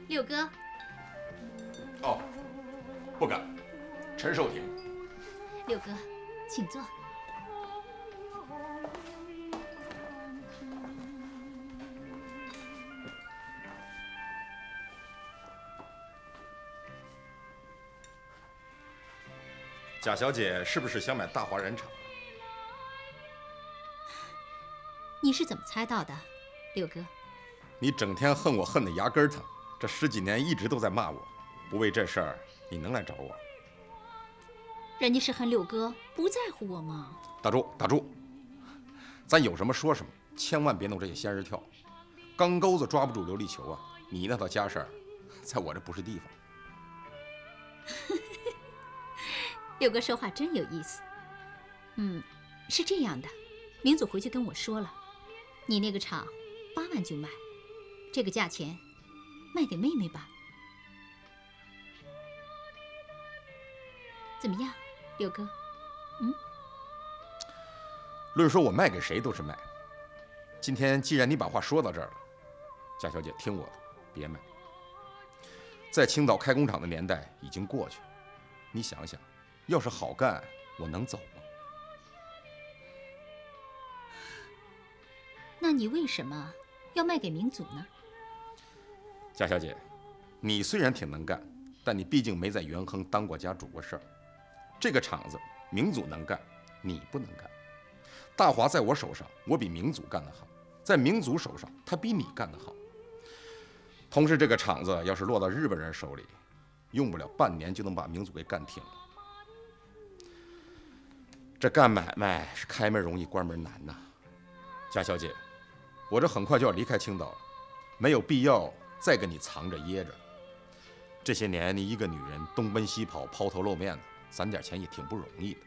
六哥。哦，不敢。陈寿亭。六哥，请坐。贾小姐是不是想买大华染厂？你是怎么猜到的，六哥？你整天恨我恨得牙根疼，这10几年一直都在骂我，不为这事儿，你能来找我？人家是恨六哥，不在乎我吗？打住，打住！咱有什么说什么，千万别弄这些仙人跳。钢钩子抓不住琉璃球啊！你那套家事儿，在我这不是地方。六哥说话真有意思。是这样的，明祖回去跟我说了，你那个厂8万就卖，这个价钱卖给妹妹吧。怎么样，六哥？论说我卖给谁都是卖。今天既然你把话说到这儿了，贾小姐听我的，别卖。在青岛开工厂的年代已经过去了，你想想，要是好干，我能走吗？那你为什么要卖给明祖呢？贾小姐，你虽然挺能干，但你毕竟没在元亨当过家主过事儿。这个厂子明祖能干，你不能干。大华在我手上，我比明祖干得好；在明祖手上，他比你干得好。同时，这个厂子要是落到日本人手里，用不了半年就能把明祖给干停了。这干买卖是开门容易关门难呐，贾小姐，我这很快就要离开青岛了，没有必要再跟你藏着掖着。这些年你一个女人东奔西跑，抛头露面的，攒点钱也挺不容易的。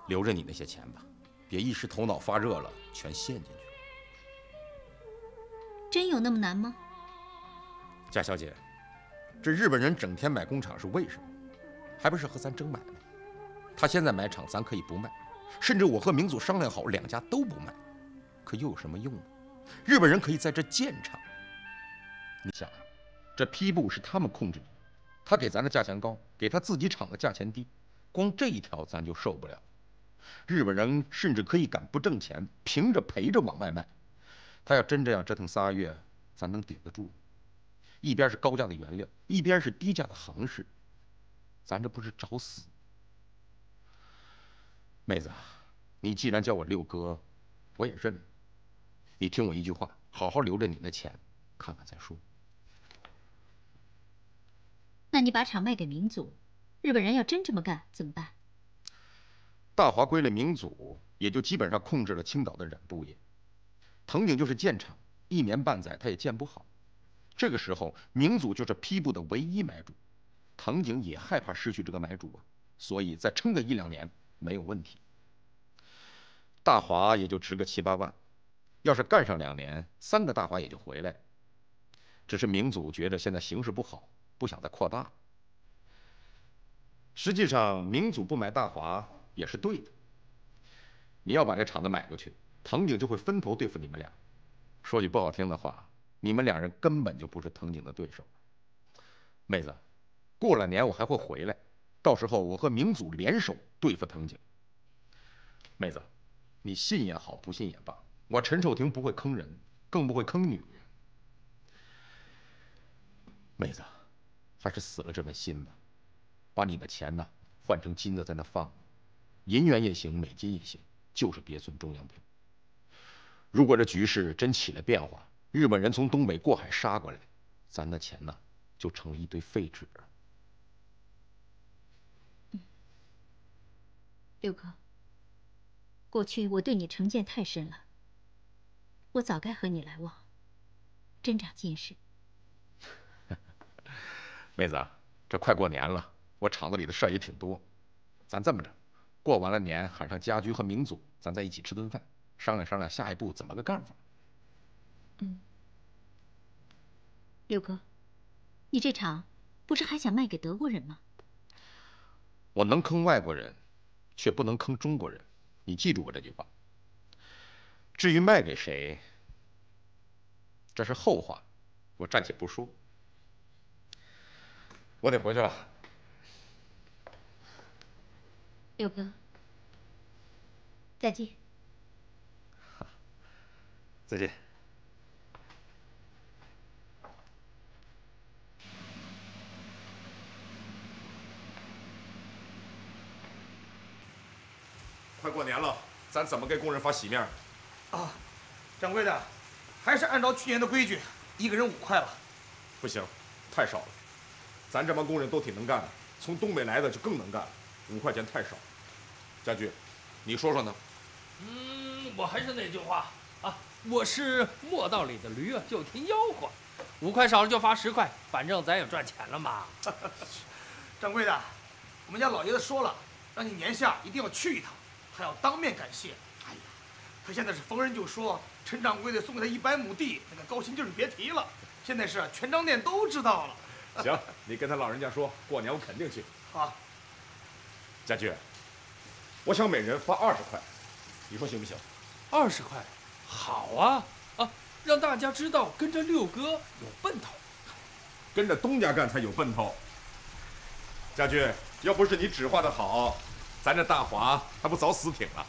留着你那些钱吧，别一时头脑发热了全陷进去。真有那么难吗？贾小姐，这日本人整天买工厂是为什么？还不是和咱争买卖？他现在买厂，咱可以不卖，甚至我和明祖商量好，两家都不卖，可又有什么用呢？日本人可以在这建厂。你想，这批布是他们控制的，他给咱的价钱高，给他自己厂的价钱低，光这一条咱就受不了。日本人甚至可以敢不挣钱，凭着赔着往外卖。他要真这样折腾3个月，咱能顶得住？一边是高价的原料，一边是低价的行市，咱这不是找死？妹子，你既然叫我六哥，我也认了。你听我一句话，好好留着你那钱，看看再说。那你把厂卖给明祖，日本人要真这么干怎么办？大华归了明祖，也就基本上控制了青岛的染布业。藤井就是建厂，1年半载他也建不好。这个时候，明祖就是批布的唯一买主，藤井也害怕失去这个买主啊，所以再撑个1、2年没有问题。大华也就值个7、8万，要是干上2年，3个大华也就回来。只是明祖觉得现在形势不好，不想再扩大。实际上，明祖不买大华也是对的。你要把这厂子买过去，藤井就会分头对付你们俩。说句不好听的话，你们2人根本就不是藤井的对手。妹子，过了年我还会回来，到时候我和明祖联手对付藤井。妹子，你信也好，不信也罢，我陈寿亭不会坑人，更不会坑女人。妹子，还是死了这份心吧，把你的钱呢换成金子在那放，银元也行，美金也行，就是别存中央票。如果这局势真起了变化，日本人从东北过海杀过来，咱的钱呢就成了一堆废纸了。六哥，过去我对你成见太深了，我早该和你来往，真长见识。妹子，这快过年了，我厂子里的事儿也挺多，咱这么着，过完了年喊上家驹和明祖，咱在一起吃顿饭，商量商量下一步怎么个干法。六哥，你这厂不是还想卖给德国人吗？我能坑外国人，却不能坑中国人，你记住我这句话。至于卖给谁，这是后话，我暂且不说。我得回去了。六哥，再见。再见。快过年了，咱怎么给工人发喜面？啊，掌柜的，还是按照去年的规矩，一个人5块吧。不行，太少了。咱这帮工人都挺能干的，从东北来的就更能干了，5块钱太少。家驹，你说说呢？我还是那句话啊，我是磨道里的驴啊，就听吆喝。5块少了就罚10块，反正咱也赚钱了嘛。掌柜的，我们家老爷子说了，让你年下一定要去一趟，还要当面感谢。哎呀，他现在是逢人就说陈掌柜的送给他100亩地，那个高兴劲儿你别提了。现在是全张店都知道了。行，你跟他老人家说，过年我肯定去。好，家驹，我想每人发20块，你说行不行？20块，好啊啊，让大家知道跟着六哥有奔头，跟着东家干才有奔头。家驹，要不是你指划的好，咱这大华还不早死挺了。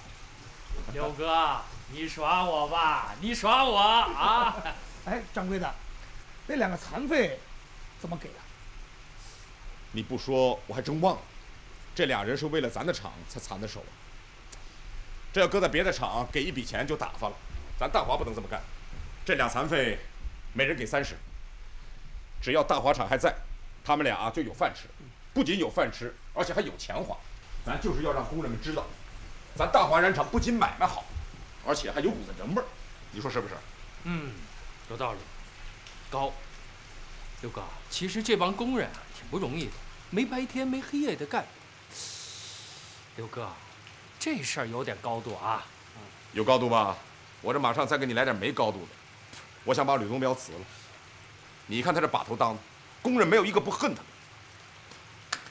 六哥，你耍我吧，你耍我啊！哎，掌柜的，那2个残废怎么给啊？你不说我还真忘了，这俩人是为了咱的厂才残的手啊。这要搁在别的厂，给一笔钱就打发了，咱大华不能这么干。这俩残废，每人给30，只要大华厂还在，他们俩就有饭吃，不仅有饭吃，而且还有钱花。咱就是要让工人们知道，咱大华染厂不仅买卖好，而且还有股子人味儿。你说是不是？有道理。高，六哥，其实这帮工人啊挺不容易的，没白天没黑夜的干。六哥，这事儿有点高度啊。有高度吧？我这马上再给你来点没高度的。我想把吕东彪辞了。你看他这把头当的，工人没有一个不恨他的。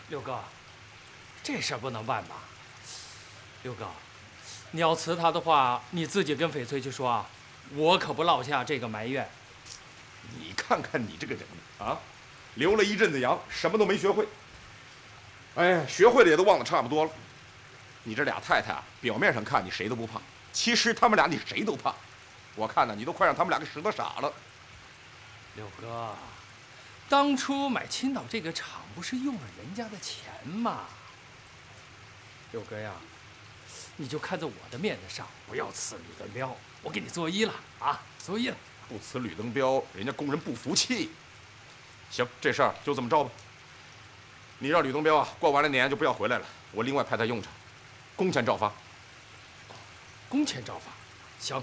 六哥，这事儿不能办吧？六哥，你要辞他的话，你自己跟翡翠去说啊，我可不落下这个埋怨。你看看你这个人啊，留了一阵子洋，什么都没学会。哎，学会了也都忘得差不多了。你这俩太太啊，表面上看你谁都不怕，其实他们俩你谁都怕。我看呢，你都快让他们俩给使得傻了。六哥，当初买青岛这个厂不是用了人家的钱吗？六哥呀，你就看在我的面子上，不要辞吕登彪，我给你作揖了啊，作揖了。不辞吕登彪，人家工人不服气。行，这事儿就这么着吧。你让吕登彪啊，过完了年就不要回来了，我另外派他用场，工钱照发。工钱照发，行。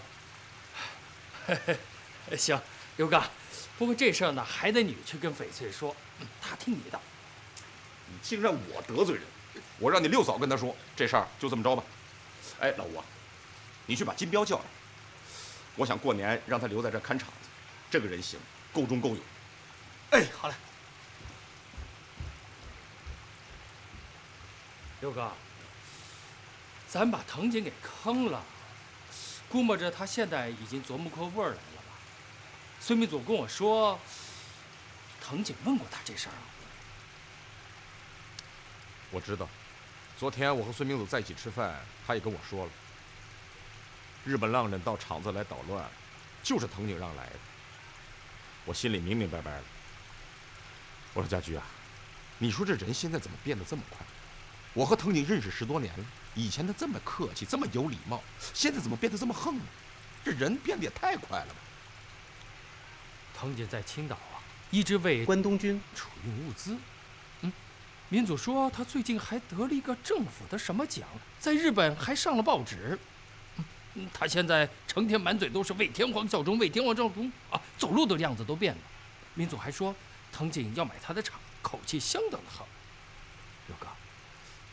行，刘哥，不过这事儿呢，还得你去跟翡翠说，他听你的。你竟让我得罪人，我让你六嫂跟他说，这事儿就这么着吧。哎，老吴啊，你去把金彪叫来，我想过年让他留在这看场子，这个人行，够忠够勇。哎，好嘞。六哥，咱把藤井给坑了，估摸着他现在已经琢磨过味儿来了吧？孙明祖跟我说，藤井问过他这事儿了。我知道，昨天我和孙明祖在一起吃饭，他也跟我说了，日本浪人到厂子来捣乱，就是藤井让来的。我心里明明白白的。我说家驹啊，你说这人现在怎么变得这么快？我和藤井认识10多年了，以前他这么客气，这么有礼貌，现在怎么变得这么横呢？这人变得也太快了吧！藤井在青岛啊，一直为关东军储运物资。民祖说他最近还得了一个政府的什么奖，在日本还上了报纸。他现在成天满嘴都是为天皇效忠，为天皇效忠啊，走路的样子都变了。民祖还说，藤井要买他的厂，口气相当的横。六哥，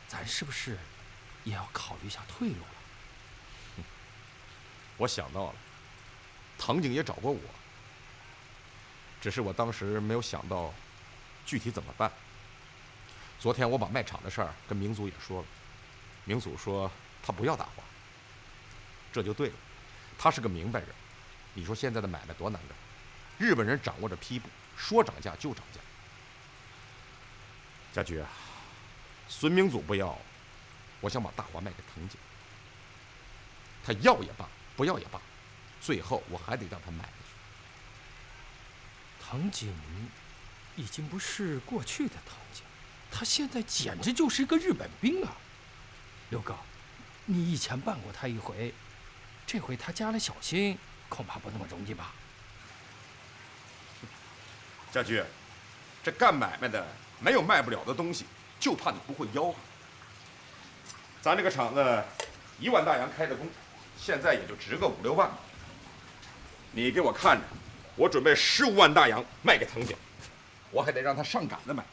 咱是不是也要考虑一下退路了？我想到了，藤井也找过我，只是我当时没有想到具体怎么办。昨天我把卖厂的事儿跟明祖也说了，明祖说他不要大华，这就对了，他是个明白人。你说现在的买卖多难干，日本人掌握着批部，说涨价就涨价。家驹啊，孙明祖不要，我想把大华卖给藤井。他要也罢，不要也罢，最后我还得让他买回去。藤井已经不是过去的藤井，他现在简直就是一个日本兵啊！刘哥，你以前办过他一回，这回他加了小心，恐怕不那么容易吧？家驹，这干买卖的没有卖不了的东西，就怕你不会吆喝。咱这个厂子1万大洋开的工，现在也就值个5、6万。你给我看着，我准备15万大洋卖给藤井，我还得让他上杆子买。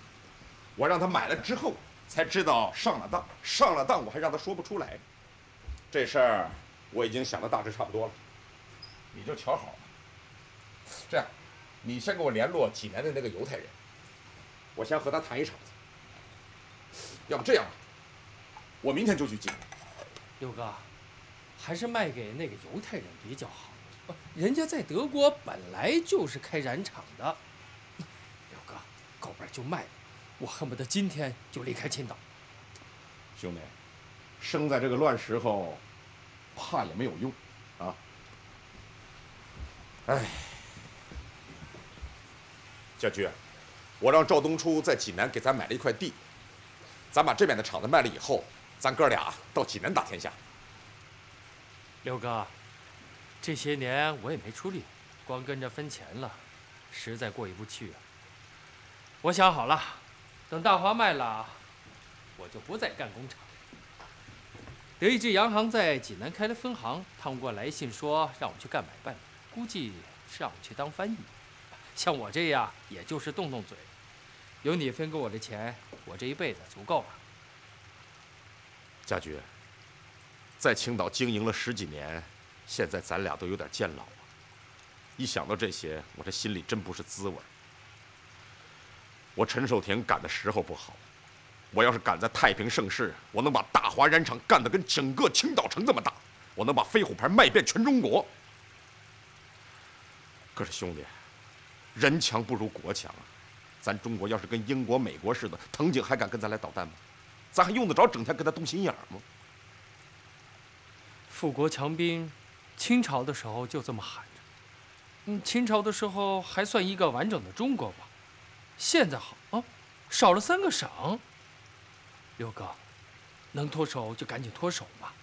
我让他买了之后才知道上了当，上了当我还让他说不出来。这事儿我已经想的大致差不多了，你就瞧好了。这样，你先给我联络济南的那个犹太人，我先和他谈一场子。要不这样吧，我明天就去济南。刘哥，还是卖给那个犹太人比较好。人家在德国本来就是开染厂的。刘哥，够本就卖了，我恨不得今天就离开青岛。兄弟，生在这个乱时候，怕也没有用啊。哎，家驹，我让赵东初在济南给咱买了一块地，咱把这边的厂子卖了以后，咱哥俩到济南打天下。刘哥，这些年我也没出力，光跟着分钱了，实在过意不去啊。我想好了，等大华卖了，我就不再干工厂。德意志洋行在济南开了分行，他们给我来信说让我去干买办，估计是让我去当翻译。像我这样，也就是动动嘴。有你分给我的钱，我这一辈子足够了。家驹，在青岛经营了10几年，现在咱俩都有点渐老啊。一想到这些，我这心里真不是滋味。我陈寿亭赶的时候不好，我要是赶在太平盛世，我能把大华染厂干得跟整个青岛城这么大，我能把飞虎牌卖遍全中国。可是兄弟，人强不如国强啊！咱中国要是跟英国、美国似的，藤井还敢跟咱来捣蛋吗？咱还用得着整天跟他动心眼吗？富国强兵，清朝的时候就这么喊着。清朝的时候还算一个完整的中国吧，现在好啊，少了3个省。刘哥，能脱手就赶紧脱手吧，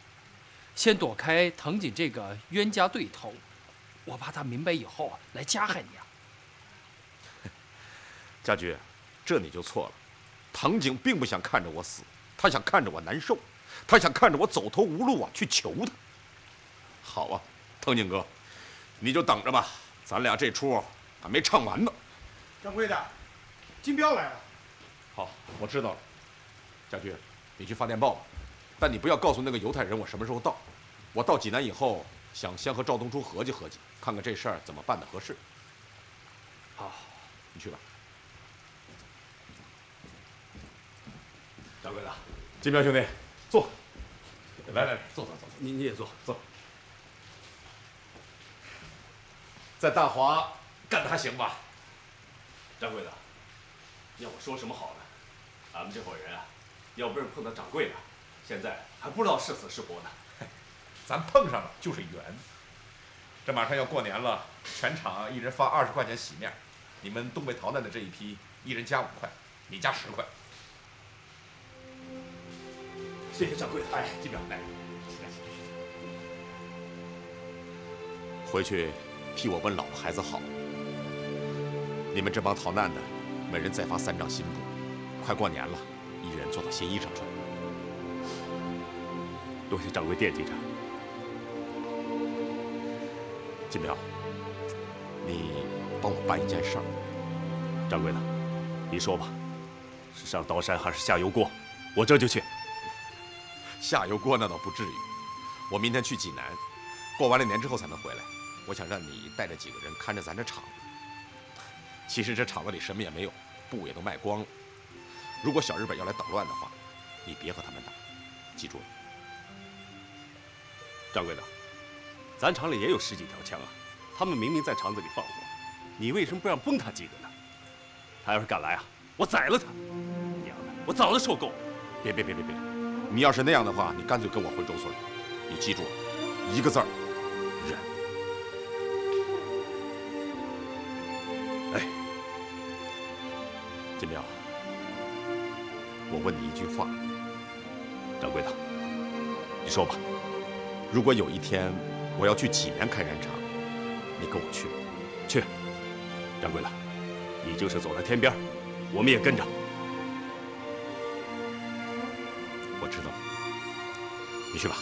先躲开藤井这个冤家对头，我怕他明白以后来加害你啊。家驹，这你就错了。藤井并不想看着我死，他想看着我难受，他想看着我走投无路啊，去求他。好啊，藤井哥，你就等着吧，咱俩这出还没唱完呢。掌柜的，金彪来了。好，我知道了。家驹，你去发电报吧，但你不要告诉那个犹太人我什么时候到。我到济南以后，想先和赵东初合计合计，看看这事儿怎么办的合适。好，你去吧。掌柜的，金彪兄弟，坐。来，坐。你也坐。在大华干得还行吧？掌柜的，要我说什么好呢？俺们这伙人啊，要不是碰到掌柜的，现在还不知道是死是活呢。咱碰上了就是缘。这马上要过年了，全场一人发20块钱洗面，你们东北逃难的这一批，一人加5块，你加10块。谢谢掌柜的。哎，金彪，来，回去替我问老婆孩子好。你们这帮逃难的，每人再发3张新布。快过年了，一人做套新衣裳穿。多谢掌柜惦记着。金彪，你帮我办一件事儿。掌柜的，你说吧，是上刀山还是下油锅？我这就去。下油锅那倒不至于，我明天去济南，过完了年之后才能回来。我想让你带着几个人看着咱这厂子。其实这厂子里什么也没有，布也都卖光了。如果小日本要来捣乱的话，你别和他们打，记住了。掌柜的，咱厂里也有10几条枪啊，他们明明在厂子里放火，你为什么不让崩他几个呢？他要是敢来啊，我宰了他！娘的，我早就受够了。别！你要是那样的话，你干脆跟我回周村。你记住了，一个字儿，忍。哎，金彪，我问你一句话，掌柜的，你说吧。如果有一天我要去济南开染厂，你跟我去吗？去。掌柜的，你就是走在天边，我们也跟着。我知道，你去吧。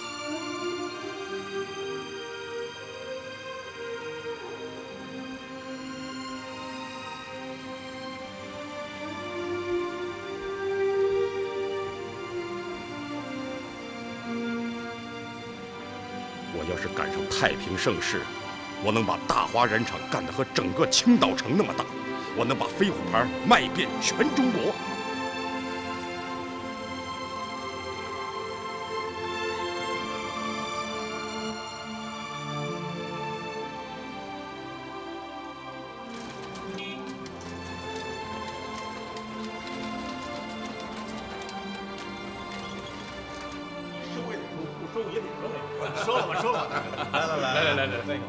我要是赶上太平盛世，我能把大华染厂干得和整个青岛城那么大，我能把飞虎牌卖遍全中国。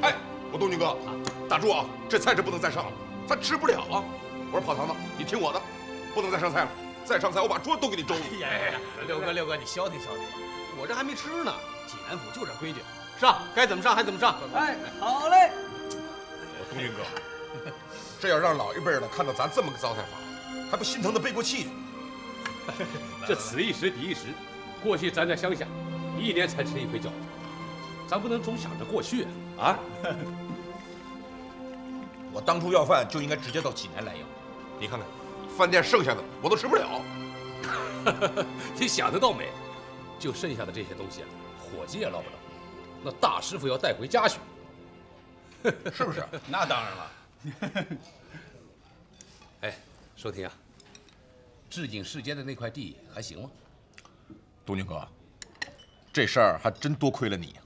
哎，我东军哥，打住啊！这菜是不能再上了，咱吃不了啊！我说跑堂的，你听我的，不能再上菜了，再上菜我把桌子都给你周了。六哥，你消停消停吧，我这还没吃呢。济南府就这规矩，上该怎么上还怎么上。哎，好嘞。我东军哥，这要让老一辈的看到咱这么个糟蹋法，还不心疼的背过气？这此一时彼一时，过去咱在乡下，1年才吃一回饺子。咱不能总想着过去啊！我当初要饭就应该直接到济南来要，你看看，饭店剩下的我都吃不了。你想得倒美，就剩下的这些东西啊，伙计也捞不着，那大师傅要带回家去，是不是？那当然了。哎，收听啊，治景世间的那块地还行吗？东军哥，这事儿还真多亏了你呀。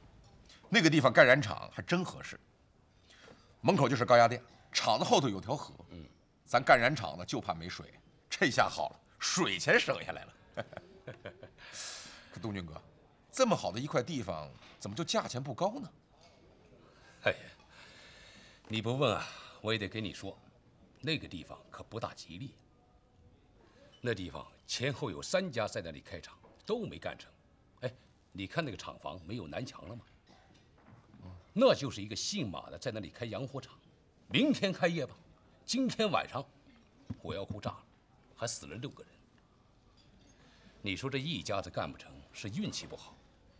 那个地方盖染厂还真合适，门口就是高压电，厂子后头有条河。咱干染厂的就怕没水，这下好了，水钱省下来了。可东军哥，这么好的一块地方，怎么就价钱不高呢？哎呀，你不问啊，我也得跟你说，那个地方可不大吉利。那地方前后有3家在那里开厂，都没干成。哎，你看那个厂房没有南墙了吗？那就是一个姓马的在那里开洋火厂，明天开业吧，今天晚上火药库炸了，还死了6个人。你说这一家子干不成是运气不好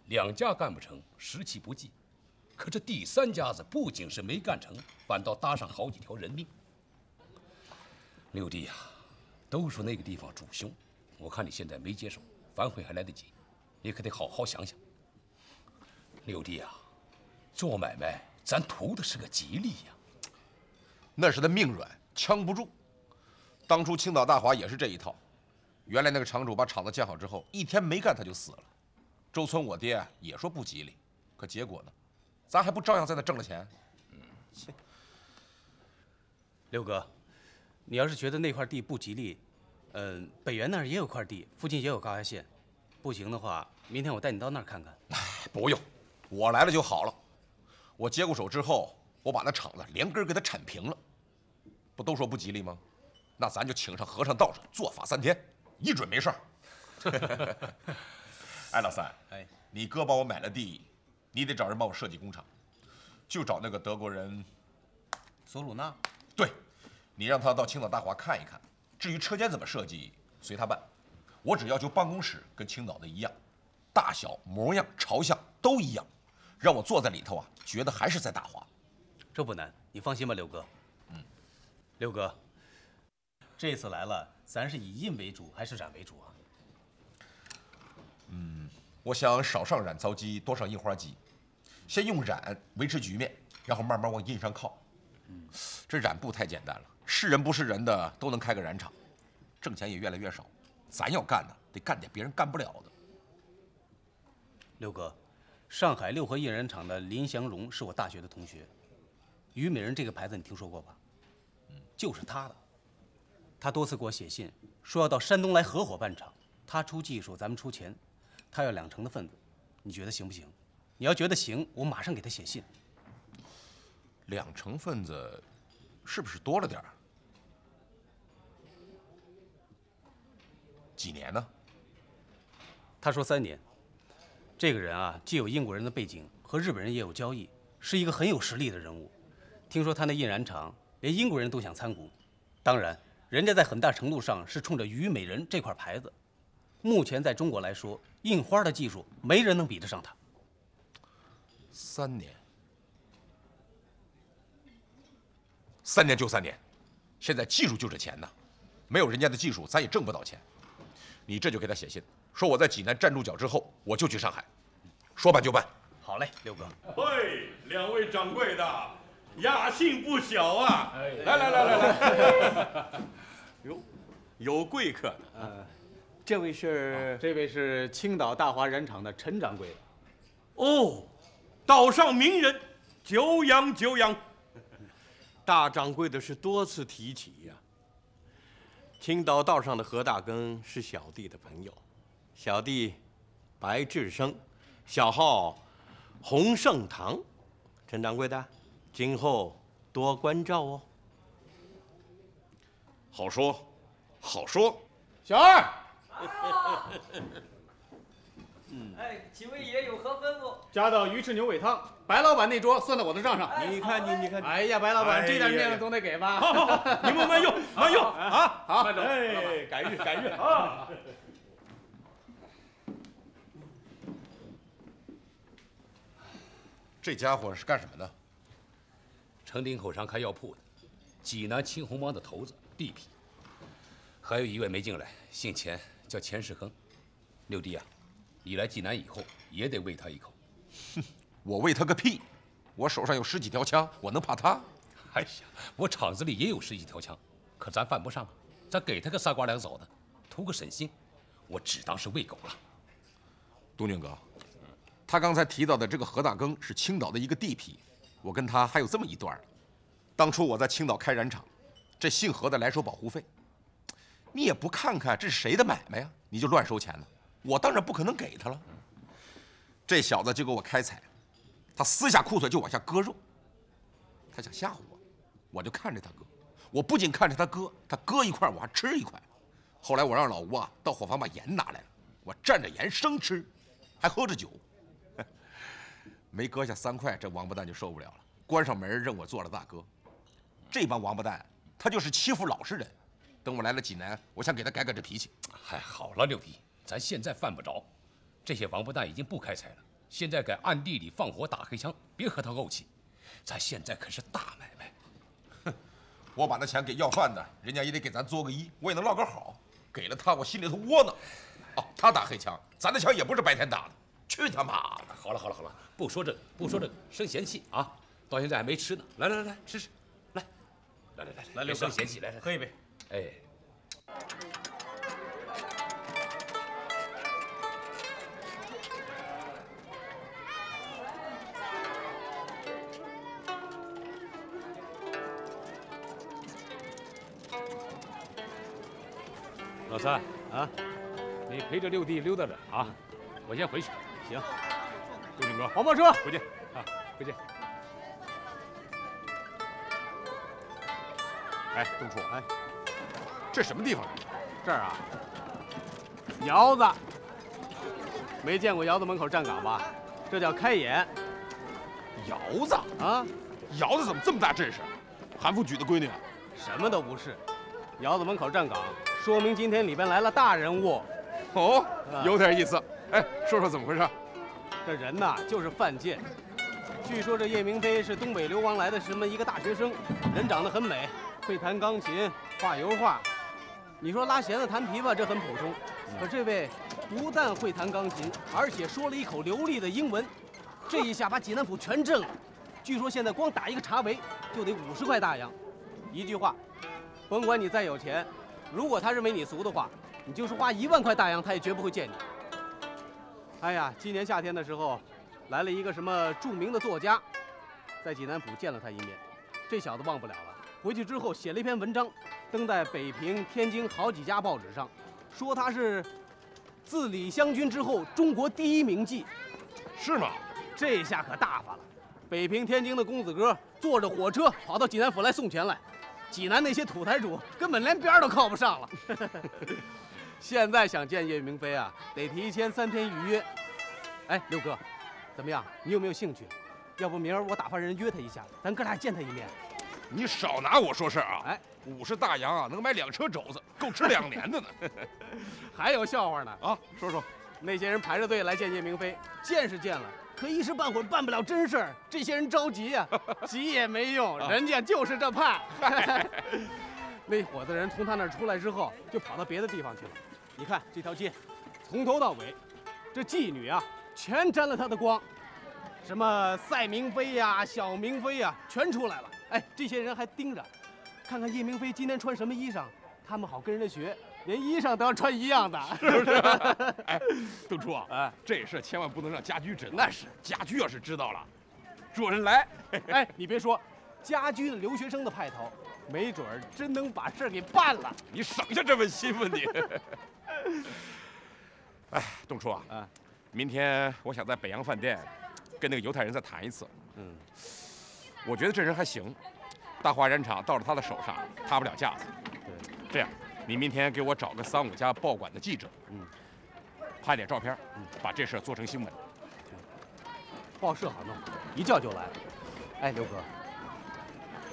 ，2家干不成时气不济，可这第3家子不仅是没干成，反倒搭上好几条人命。六弟呀，都说那个地方主凶，我看你现在没接手，反悔还来得及，你可得好好想想。六弟啊，做买卖咱图的是个吉利呀。那是他命软，呛不住。当初青岛大华也是这一套。原来那个厂主把厂子建好之后，1天没干他就死了。周村我爹也说不吉利，可结果呢，咱还不照样在那挣了钱？切！六哥，你要是觉得那块地不吉利，北园那儿也有块地，附近也有高压线，不行的话，明天我带你到那儿看看。不用，我来了就好了。我接过手之后，我把那厂子连根给它铲平了。不都说不吉利吗？那咱就请上和尚道士做法3天，一准没事儿。哎，老三，哎，你哥帮我买了地，你得找人帮我设计工厂，就找那个德国人索鲁纳。对，你让他到青岛大华看一看。至于车间怎么设计，随他办。我只要求办公室跟青岛的一样，大小、模样、朝向都一样，让我坐在里头啊，觉得还是在大华。这不难，你放心吧，六哥。六哥，这次来了，咱是以印为主还是染为主啊？我想少上染糟机，多上印花机，先用染维持局面，然后慢慢往印上靠。这染布太简单了，是人不是人的都能开个染厂，挣钱也越来越少。咱要干的得干点别人干不了的。六哥，上海六合印染厂的林祥荣是我大学的同学，虞美人这个牌子你听说过吧？就是他的。他多次给我写信，说要到山东来合伙办厂，他出技术，咱们出钱，他要2成的份子，你觉得行不行？你要觉得行，我马上给他写信。2成份子，是不是多了点儿？几年呢？他说3年。这个人啊，既有英国人的背景，和日本人也有交易，是一个很有实力的人物。听说他那印染厂连英国人都想参股，当然，人家在很大程度上是冲着虞美人这块牌子。目前在中国来说，印花的技术没人能比得上他。3年，3年就3年，现在技术就是钱呐，没有人家的技术，咱也挣不到钱。你这就给他写信，说我在济南站住脚之后，我就去上海，说办就办。好嘞，六哥。嘿，2位掌柜的，雅兴不小啊！来，哟，有贵客的。这位是青岛大华染厂的陈掌柜的。哦，岛上名人，久仰久仰。大掌柜的是多次提起呀。青岛道上的何大庚是小弟的朋友，小弟白志生，小号洪盛堂。陈掌柜的，今后多关照哦。好说，好说。小二，哎，几位爷有何吩咐？加到鱼翅牛尾汤，白老板那桌算到我的账上。你看。哎呀，白老板，这点面子总得给吧？好，你们慢用啊！好，哎，改日啊！这家伙是干什么的？城顶口上开药铺的，济南青红帮的头子，地痞。还有一位没进来，姓钱，叫钱世亨。六弟啊，你来济南以后也得喂他一口。哼，我喂他个屁！我手上有10几条枪，我能怕他？哎呀，我厂子里也有10几条枪，可咱犯不上啊，咱给他个3瓜2枣的，图个省心。我只当是喂狗了。东俊哥，他刚才提到的这个何大庚是青岛的一个地痞，我跟他还有这么一段。当初我在青岛开染厂，这姓何的来收保护费，你也不看看这是谁的买卖呀，你就乱收钱了，我当然不可能给他了。这小子就给我开采，他撕下裤腿就往下割肉，他想吓唬我，我就看着他割，我不仅看着他割，他割一块我还吃一块。后来我让老吴啊到伙房把盐拿来了，我蘸着盐生吃，还喝着酒。没割下3块，这王八蛋就受不了了，关上门认我做了大哥。这帮王八蛋，他就是欺负老实人。等我来了济南，我想给他改改这脾气。嗨，好了，六弟，咱现在犯不着。这些王八蛋已经不开采了，现在改暗地里放火打黑枪，别和他怄气。咱现在可是大买卖。哼，我把那钱给要饭的，人家也得给咱作个揖，我也能落个好。给了他，我心里头窝囊。哦，他打黑枪，咱的枪也不是白天打的。去他妈的！好了，不说这个，生嫌弃啊！到现在还没吃呢，来，吃，来，别生嫌弃，来，喝一杯。哎，老三啊，你陪着六弟溜达着啊，我先回去。行，周俊哥，黄包车回见啊，回见。哎，东叔，哎，这什么地方？这儿啊，窑子。没见过窑子门口站岗吧？这叫开眼。窑子啊，窑子怎么这么大阵势？韩副举的闺女？什么都不是，窑子门口站岗，说明今天里边来了大人物。哦，有点意思。哎，说说怎么回事？这人呐，就是犯贱。据说这叶明飞是东北流亡来的什么一个大学生，人长得很美，会弹钢琴，画油画。你说拉弦子、弹琵琶，这很普通。可这位不但会弹钢琴，而且说了一口流利的英文，这一下把济南府全震了。据说现在光打一个茶围就得50块大洋。一句话，甭管你再有钱，如果他认为你俗的话，你就是花1万块大洋，他也绝不会见你。哎呀，今年夏天的时候，来了一个什么著名的作家，在济南府见了他一面。这小子忘不了了，回去之后写了一篇文章，登在北平、天津好几家报纸上，说他是自李香君之后，中国第1名妓。是吗？这下可大发了。北平、天津的公子哥坐着火车跑到济南府来送钱来，济南那些土财主根本连边儿都靠不上了。现在想见叶明飞啊，得提前3天预约。哎，六哥，怎么样？你有没有兴趣？要不明儿我打发人约他一下，咱哥俩见他一面。你少拿我说事儿啊！哎，50大洋啊，能买2车肘子，够吃2年的呢。还有笑话呢啊，说说。那些人排着队来见叶明飞，见是见了，可一时半会儿办不了真事儿。这些人着急呀，急也没用，人家就是这盼。那伙子人从他那儿出来之后，就跑到别的地方去了。你看这条街，从头到尾，这妓女啊，全沾了他的光。什么赛明妃呀、小明妃呀，全出来了。哎，这些人还盯着，看看叶明飞今天穿什么衣裳，他们好跟人家学。连衣裳都要穿一样的，是不是？哎，邓初啊，哎，这事千万不能让家居知道。那是，家居要是知道了，捉人来。哎，你别说，家居的留学生的派头，没准儿真能把事儿给办了。你省下这份心吧你。哎，邓初啊，明天我想在北洋饭店跟那个犹太人再谈一次。我觉得这人还行，大化染厂到了他的手上，塌不了架子。对，这样。你明天给我找个3、5家报馆的记者，拍点照片，把这事做成新闻。报社好弄，一叫就来。哎，刘哥，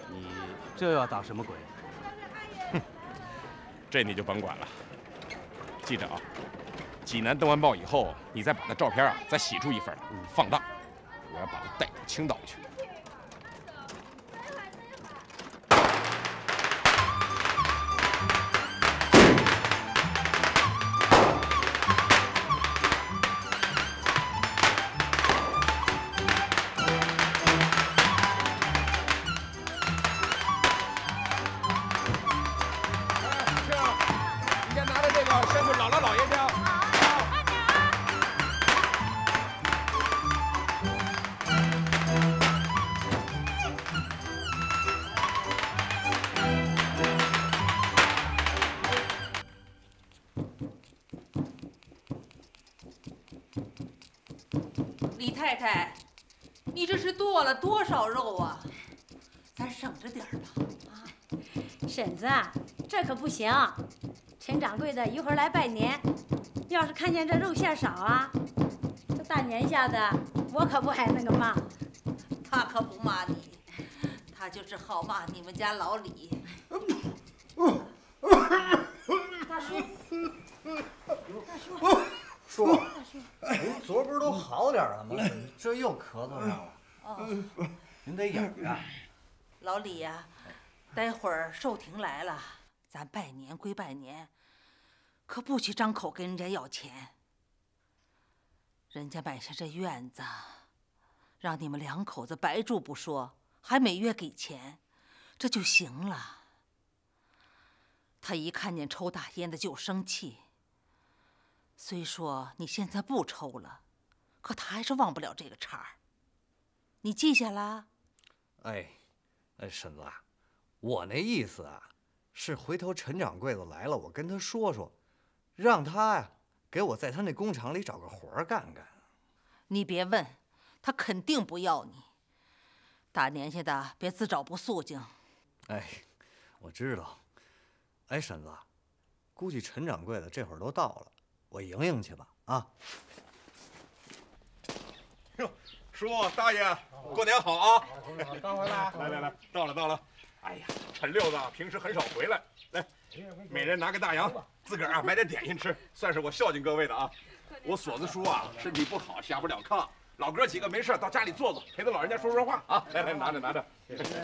你这要打什么鬼？哼，这你就甭管了。记着啊，济南登完报以后，你再把那照片啊再洗出一份，放大，我要把它带到青岛去。李太太，你这是剁了多少肉啊？咱省着点儿吧。啊，婶子，这可不行。陈掌柜的一会儿来拜年，要是看见这肉馅少啊，这大年下的，我可不还那个骂。他可不骂你，他就是好骂你们家老李。大叔，大叔。叔，您昨儿不是都好点了吗？这又咳嗽上了。哦，您得养着。老李呀，待会儿寿亭来了，咱拜年归拜年，可不许张口跟人家要钱。人家买下这院子，让你们2口子白住不说，还每月给钱，这就行了。他一看见抽大烟的就生气。虽说你现在不抽了，可他还是忘不了这个茬儿。你记下了？哎，婶子，我那意思啊，是回头陈掌柜的来了，我跟他说说，让他呀给我在他那工厂里找个活儿干干。你别问，他肯定不要你。大年下的别自找不肃静。哎，我知道。哎，婶子，估计陈掌柜的这会儿都到了。我迎迎去吧，啊！哟，叔大爷，过年好啊！刚回来，来，到了。哎呀，陈六子平时很少回来，来，每人拿个大洋，自个儿啊买点点心吃，算是我孝敬各位的啊。我锁子叔啊身体不好，下不了炕，老哥几个没事到家里坐坐，陪他老人家说说话啊。来，拿着。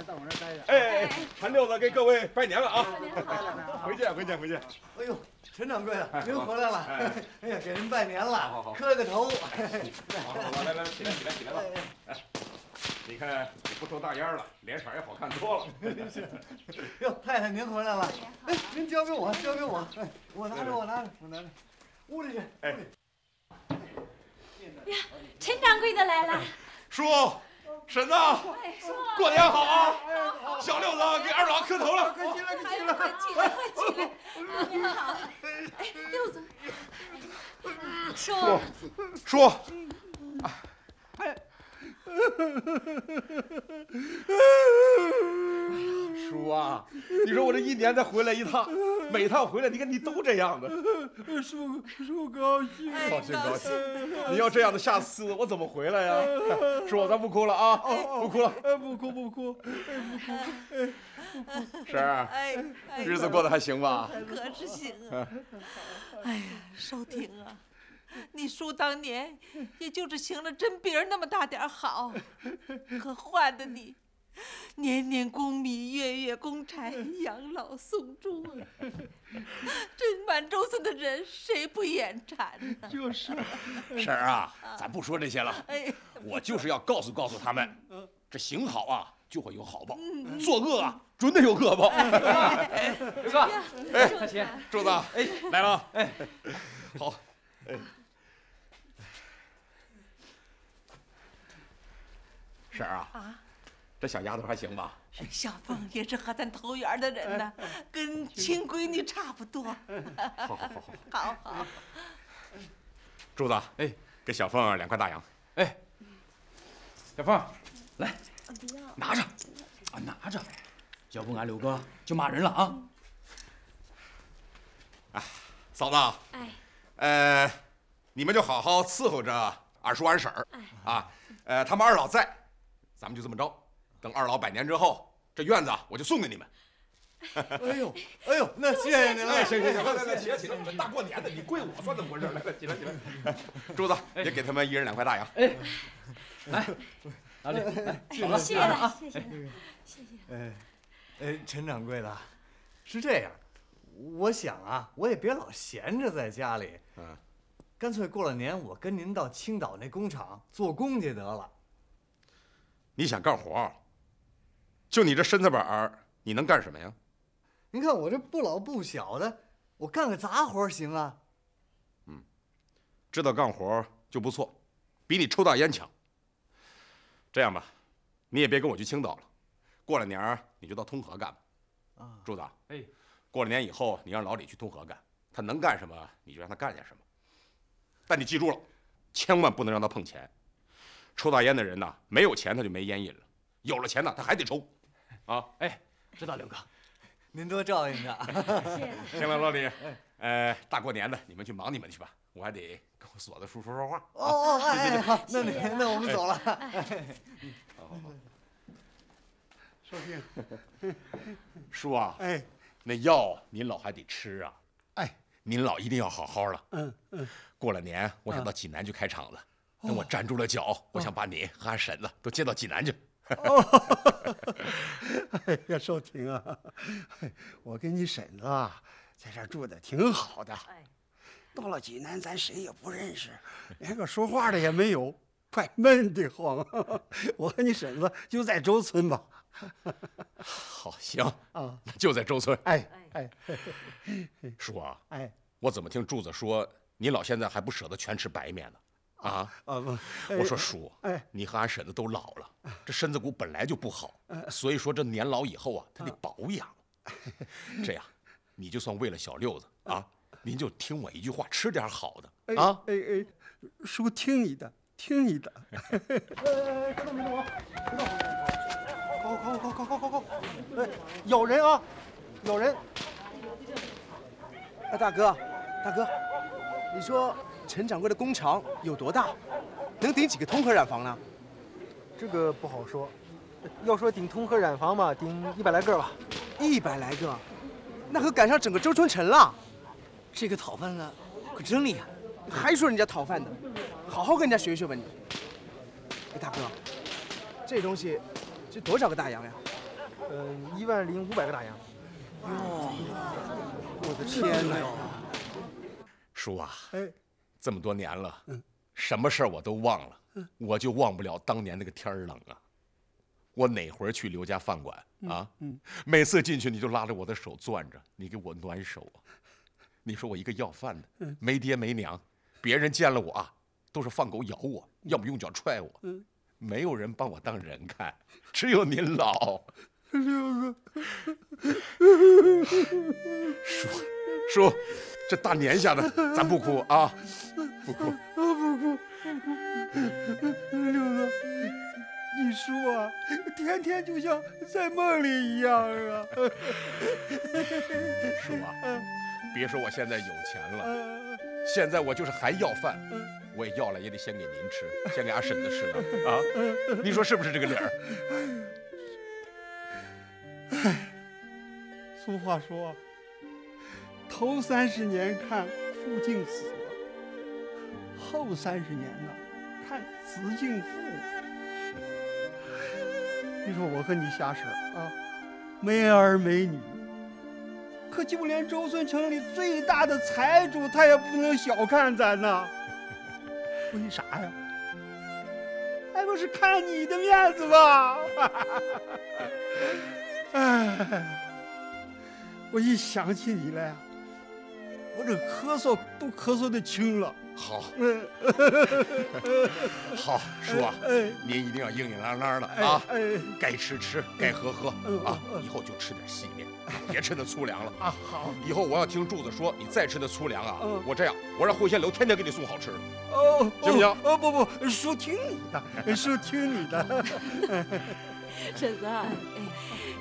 到我这待着。哎，陈六子给各位拜年了啊！回见。哎呦，陈掌柜的，您回来了！哎呀，给您拜年了，磕个头。好，来，起来吧。哎，你看你不抽大烟了，脸色也好看多了。哟，太太您回来了。哎，您交给我。哎，我拿着。屋里去。哎。呀，陈掌柜的来了。叔，婶子，过年好啊！小六子给二老磕头了。快进来！您好。哎，六子。叔，叔啊，你说我这一年才回来一趟，每趟回来你看你都这样的。叔高兴，高兴。你要这样的，下次我怎么回来呀？叔，咱不哭了啊，不哭了。不哭。婶儿，日子过得还行吧？可是行啊。哎呀，寿婷啊，你叔当年也就是行了针别人那么大点好，可换的你年年供米，月月供柴，养老送终啊！这满洲村的人谁不眼馋呢？就是。婶儿啊，咱不说这些了，我就是要告诉他们，这行好啊就会有好报，作恶啊准得有恶报。刘哥，大钱，柱子，来了，好，婶儿啊，这小丫头还行吧？小凤也是和咱投缘的人呢，跟亲闺女差不多。好。柱子，给小凤2块大洋。小凤，来，拿着，拿着，要不俺刘哥就骂人了啊！嫂子，你们就好好伺候着二叔二婶儿啊。他们二老在，咱们就这么着，等二老100年之后，这院子我就送给你们。哎呦，那谢谢您了。行，来，起来，大过年的，你跪我算怎么回事？来，起来。柱子，也给他们1人2块大洋。来，老李，谢谢。陈掌柜的，是这样，我想啊，我也别老闲着在家里，干脆过了年我跟您到青岛那工厂做工去得了。你想干活？就你这身子板儿，你能干什么呀？您看我这不老不小的，我干个杂活行啊？知道干活就不错，比你抽大烟强。这样吧，你也别跟我去青岛了，过了年你就到通河干吧。柱子，过了年以后你让老李去通河干，他能干什么你就让他干下什么。但你记住了，千万不能让他碰钱。抽大烟的人呢，没有钱他就没烟瘾了，有了钱呢他还得抽。知道刘哥，您多照应着。行了，老李，大过年的你们去忙你们去吧，我还得跟我锁子叔说话。好，那我们走了。寿庆，叔啊，那药您老还得吃啊。您老一定要好好的。过了年我想到济南去开厂子，等我站住了脚，我想把你和俺婶子都接到济南去。哎呀，寿婷啊，我跟你婶子啊，在这儿住的挺好的。到了济南，咱谁也不认识，连个说话的也没有，怪闷得慌。我和你婶子就在周村吧。好，行啊，那就在周村。叔啊，我怎么听柱子说，你老现在还不舍得全吃白面呢？我说叔，你和俺婶子都老了，这身子骨本来就不好，所以说这年老以后啊，他得保养。这样，你就算为了小六子啊，您就听我一句话，吃点好的啊。叔听你的，听你的。别动，快！有人啊，有人！大哥，你说陈掌柜的工厂有多大？能顶几个通河染坊呢？这个不好说。要说顶通河染坊嘛，顶100来个吧。100来个，那可赶上整个周春城了。这个讨饭的可真厉害，还说人家讨饭的，好好跟人家学学吧你。大哥，这东西这多少个大洋呀？10500个大洋。哟，我的天哪！叔啊，这么多年了，什么事儿我都忘了，我就忘不了当年那个天儿冷啊。我哪回去刘家饭馆啊？每次进去你就拉着我的手攥着，你给我暖手啊。你说我一个要饭的，没爹没娘，别人见了我啊，都是放狗咬我，要么用脚踹我，没有人把我当人看，只有您老。六子，叔，这大年下的，咱不哭啊，不哭。不哭。六子，你叔啊，天天就像在梦里一样啊。叔啊，别说我现在有钱了，现在我就是还要饭，我也要了也得先给您吃，先给俺婶子吃了啊。你说是不是这个理儿？俗话说，头30年看父敬死了，后30年呢看子敬父。你说我和你瞎说啊，没儿没女，可就连周村城里最大的财主，他也不能小看咱呐。为啥呀？还不是看你的面子吧？哎，我一想起你来，我这咳嗽都咳嗽的轻了。好，好，叔啊，您一定要硬硬朗朗的啊，该吃吃，该喝喝啊，以后就吃点细面，别吃那粗粮了啊。好，以后我要听柱子说你再吃那粗粮啊，我这样，我让惠仙楼天天给你送好吃的，行不行？不，叔听你的，叔听你的。婶子，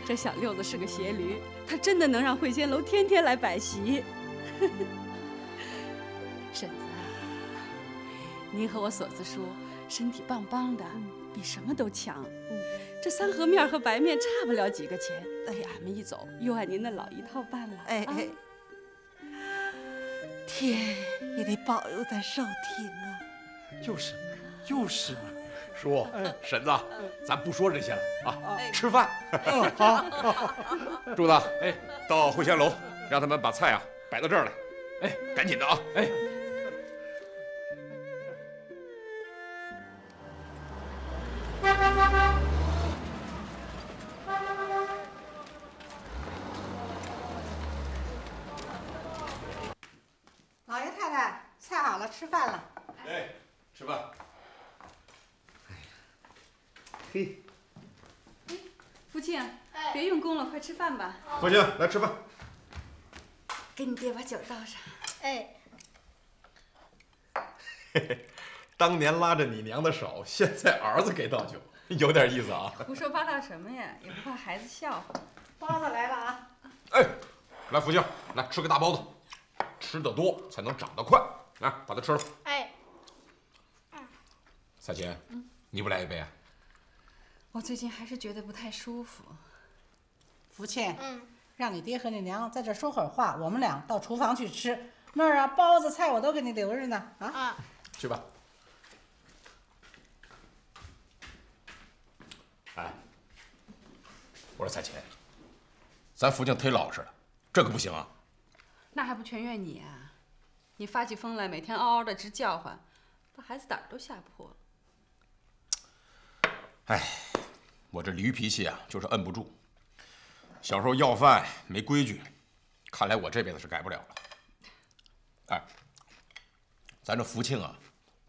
这小六子是个鞋驴，他真的能让惠仙楼天天来摆席。婶子，您和我锁子叔身体棒棒的，比什么都强。这三合面和白面差不了几个钱，给俺们一走，又按您那老一套办了。天也得保佑咱寿亭啊！就是嘛。叔，婶子，咱不说这些了啊，吃饭。好，柱子，到惠仙楼，让他们把菜啊摆到这儿来。赶紧的啊！老爷太太，菜好了，吃饭了。吃饭。嘿，福庆，别用功了，快吃饭吧。福庆，来吃饭。给你爹把酒倒上。当年拉着你娘的手，现在儿子给倒酒，有点意思啊。胡说八道什么呀？也不怕孩子笑话。包子来了啊！来福庆，来吃个大包子，吃得多才能长得快。来，把它吃了。彩琴，你不来一杯啊？我最近还是觉得不太舒服。福庆，让你爹和你娘在这说会儿话，我们俩到厨房去吃。那儿啊，包子菜我都给你留着呢。啊，去吧。我说彩琴，咱福庆忒老实了，这可不行啊。那还不全怨你啊！你发起疯来，每天嗷嗷的直叫唤，把孩子胆儿都吓破了。我这驴脾气啊，就是摁不住。小时候要饭没规矩，看来我这辈子是改不了了。咱这福庆啊，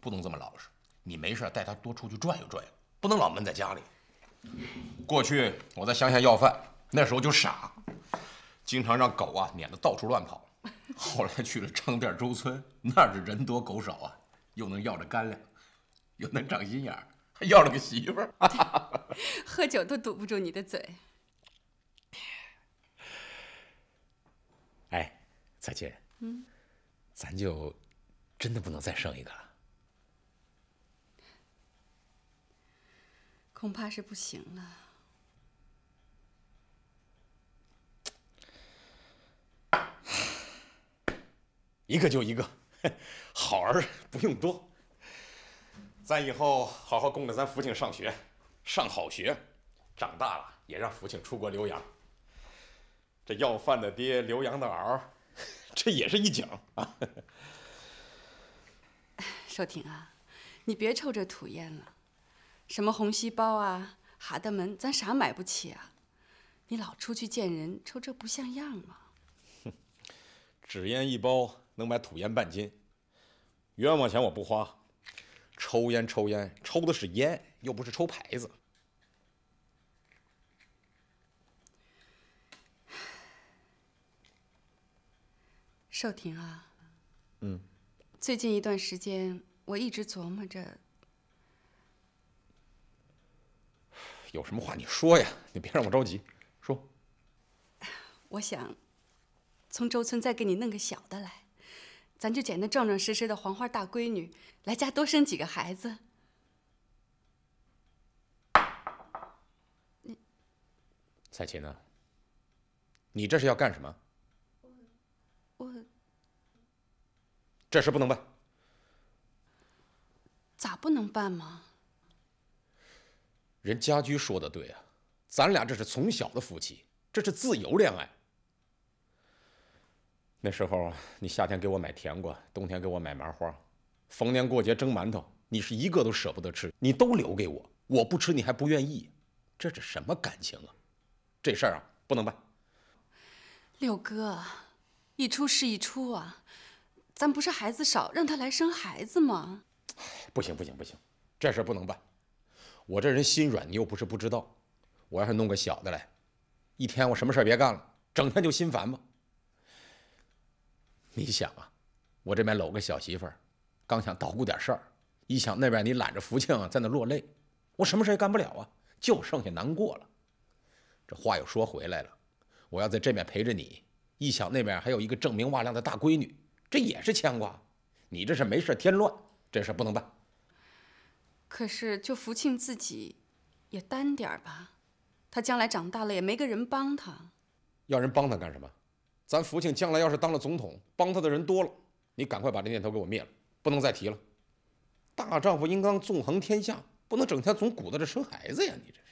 不能这么老实。你没事带他多出去转悠转悠，不能老闷在家里。过去我在乡下要饭，那时候就傻，经常让狗啊撵得到处乱跑。后来去了昌甸周村，那是人多狗少啊，又能要着干粮，又能长心眼儿，还要了个媳妇儿。喝酒都堵不住你的嘴。彩琴，咱就真的不能再生一个了？恐怕是不行了。一个就一个，好儿不用多。咱以后好好供着咱福庆上学，上好学，长大了也让福庆出国留洋。这要饭的爹，留洋的儿，这也是一奖啊！寿亭啊，你别抽这土烟了，什么红细胞啊、哈德门，咱啥买不起啊？你老出去见人，抽这不像样吗？纸烟一包能买土烟半斤，冤枉钱我不花。抽烟抽的是烟，又不是抽牌子。寿婷啊，嗯，最近一段时间，我一直琢磨着，有什么话你说呀，你别让我着急，说。我想从周村再给你弄个小的来，咱就捡那壮壮实实的黄花大闺女，来家多生几个孩子。彩琴啊，你这是要干什么？我这事不能办。咋不能办嘛？人家驹说的对啊，咱俩这是从小的夫妻，这是自由恋爱。那时候啊，你夏天给我买甜瓜，冬天给我买麻花，逢年过节蒸馒头，你是一个都舍不得吃，你都留给我，我不吃你还不愿意，这是什么感情啊？这事儿啊不能办。六哥，一出是一出啊，咱不是孩子少，让他来生孩子吗？不行不行不行，这事儿不能办。我这人心软，你又不是不知道。我要是弄个小的来，一天我什么事儿别干了，整天就心烦嘛。你想啊，我这边搂个小媳妇儿，刚想捣鼓点事儿，一想那边你揽着福庆在那落泪，我什么事也干不了啊，就剩下难过了。这话又说回来了，我要在这边陪着你，一想那边还有一个锃明瓦亮的大闺女，这也是牵挂。你这是没事添乱，这事不能办。可是就福庆自己也担点吧，他将来长大了也没个人帮他。要人帮他干什么？咱福庆将来要是当了总统，帮他的人多了，你赶快把这念头给我灭了，不能再提了。大丈夫应当纵横天下，不能整天总鼓捣着生孩子呀！你这。